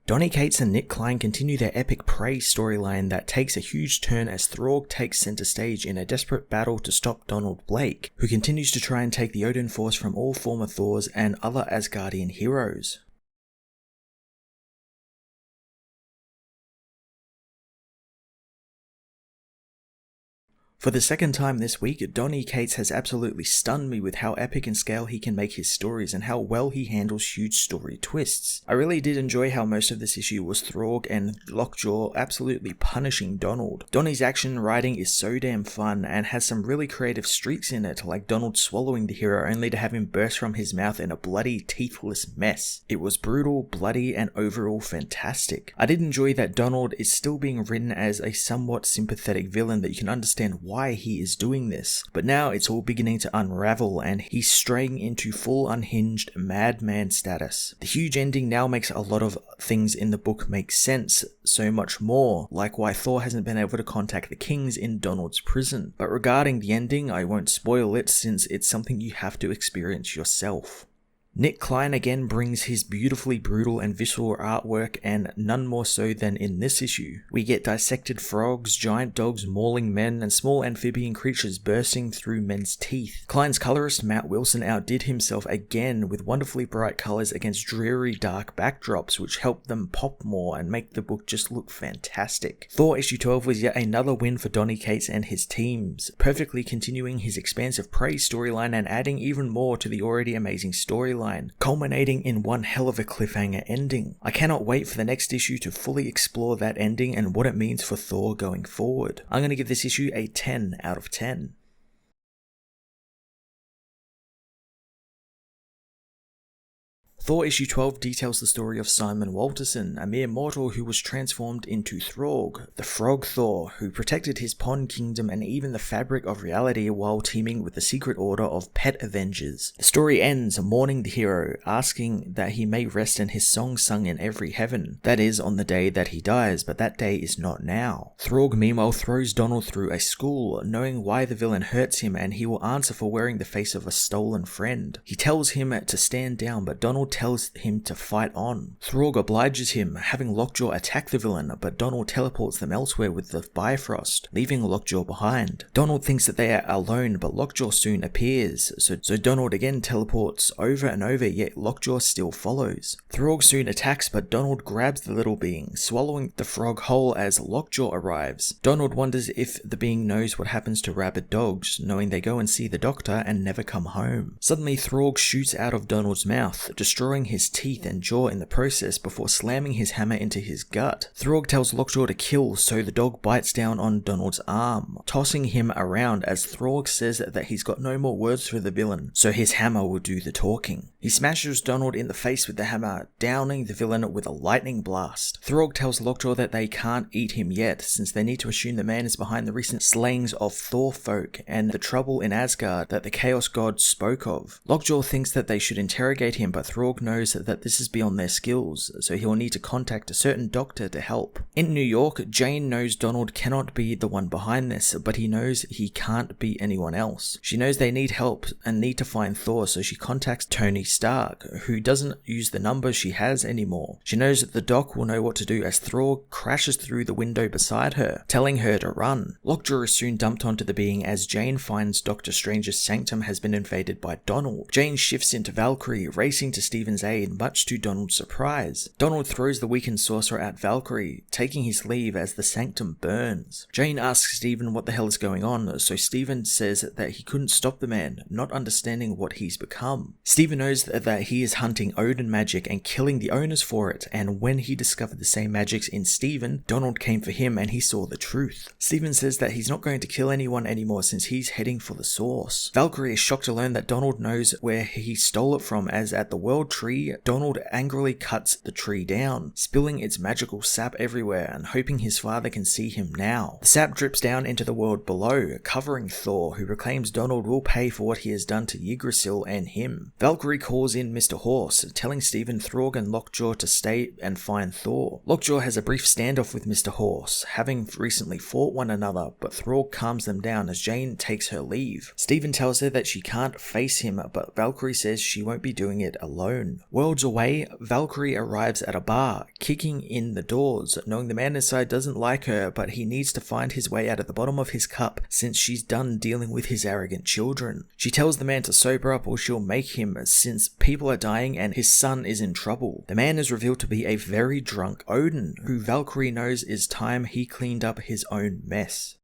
Donny Cates and Nick Klein continue their epic prey storyline that takes a huge turn as Throg takes center stage in a desperate battle to stop Donald Blake, who continues to try and take the Odin-Force from all former Thors and other Asgardian heroes. For the second time this week, Donny Cates has absolutely stunned me with how epic in scale he can make his stories and how well he handles huge story twists. I really did enjoy how most of this issue was Throg and Lockjaw absolutely punishing Donald. Donny's action writing is so damn fun and has some really creative streaks in it, like Donald swallowing the hero only to have him burst from his mouth in a bloody, teethless mess. It was brutal, bloody, and overall fantastic. I did enjoy that Donald is still being written as a somewhat sympathetic villain that you can understand why he is doing this, but now it's all beginning to unravel and he's straying into full unhinged madman status. The huge ending now makes a lot of things in the book make sense, so much more, like why Thor hasn't been able to contact the kings in Donald's prison. But regarding the ending, I won't spoil it since it's something you have to experience yourself. Nick Klein again brings his beautifully brutal and visceral artwork, and none more so than in this issue. We get dissected frogs, giant dogs mauling men, and small amphibian creatures bursting through men's teeth. Klein's colorist Matt Wilson outdid himself again with wonderfully bright colors against dreary dark backdrops, which help them pop more and make the book just look fantastic. Thor issue 12 was yet another win for Donny Cates and his teams, perfectly continuing his expansive praise storyline and adding even more to the already amazing storyline, culminating in one hell of a cliffhanger ending. I cannot wait for the next issue to fully explore that ending and what it means for Thor going forward. I'm going to give this issue a 10 out of 10. Thor issue 12 details the story of Simon Walterson, a mere mortal who was transformed into Throg, the Frog Thor, who protected his pond kingdom and even the fabric of reality while teaming with the secret order of pet avengers. The story ends mourning the hero, asking that he may rest in his song sung in every heaven, that is, on the day that he dies, but that day is not now. Throg meanwhile throws Donald through a school, knowing why the villain hurts him, and he will answer for wearing the face of a stolen friend. He tells him to stand down, but Donald tells him to fight on. Throg obliges him, having Lockjaw attack the villain, but Donald teleports them elsewhere with the Bifrost, leaving Lockjaw behind. Donald thinks that they are alone, but Lockjaw soon appears, so Donald again teleports over and over, yet Lockjaw still follows. Throg soon attacks, but Donald grabs the little being, swallowing the frog whole as Lockjaw arrives. Donald wonders if the being knows what happens to rabid dogs, knowing they go and see the doctor and never come home. Suddenly Throg shoots out of Donald's mouth, destroying his teeth and jaw in the process before slamming his hammer into his gut. Throg tells Lockjaw to kill, so the dog bites down on Donald's arm, tossing him around as Throg says that he's got no more words for the villain, so his hammer will do the talking. He smashes Donald in the face with the hammer, downing the villain with a lightning blast. Throg tells Lockjaw that they can't eat him yet, since they need to assume the man is behind the recent slayings of Thor folk and the trouble in Asgard that the Chaos God spoke of. Lockjaw thinks that they should interrogate him, but Throg knows that this is beyond their skills, so he will need to contact a certain doctor to help. In New York, Jane knows Donald cannot be the one behind this, but he knows he can't be anyone else. She knows they need help and need to find Thor, so she contacts Tony Stark, who doesn't use the number she has anymore. She knows that the doc will know what to do as Throg crashes through the window beside her, telling her to run. Lockjaw is soon dumped onto the being as Jane finds Doctor Strange's sanctum has been invaded by Donald. Jane shifts into Valkyrie, racing to Stephen's aid, much to Donald's surprise. Donald throws the weakened sorcerer at Valkyrie, taking his leave as the sanctum burns. Jane asks Stephen what the hell is going on, so Stephen says that he couldn't stop the man, not understanding what he's become. Stephen knows that he is hunting Odin magic and killing the owners for it, and when he discovered the same magics in Stephen, Donald came for him and he saw the truth. Stephen says that he's not going to kill anyone anymore since he's heading for the source. Valkyrie is shocked to learn that Donald knows where he stole it from, as at the World Tree, Donald angrily cuts the tree down, spilling its magical sap everywhere and hoping his father can see him now. The sap drips down into the world below, covering Thor, who proclaims Donald will pay for what he has done to Yggdrasil and him. Valkyrie calls in Mr. Horse, telling Stephen, Throg and Lockjaw to stay and find Thor. Lockjaw has a brief standoff with Mr. Horse, having recently fought one another, but Throg calms them down as Jane takes her leave. Stephen tells her that she can't face him, but Valkyrie says she won't be doing it alone. own. Worlds away, Valkyrie arrives at a bar, kicking in the doors, knowing the man inside doesn't like her, but he needs to find his way out of the bottom of his cup since she's done dealing with his arrogant children. She tells the man to sober up or she'll make him, since people are dying and his son is in trouble. The man is revealed to be a very drunk Odin, who Valkyrie knows is time he cleaned up his own mess.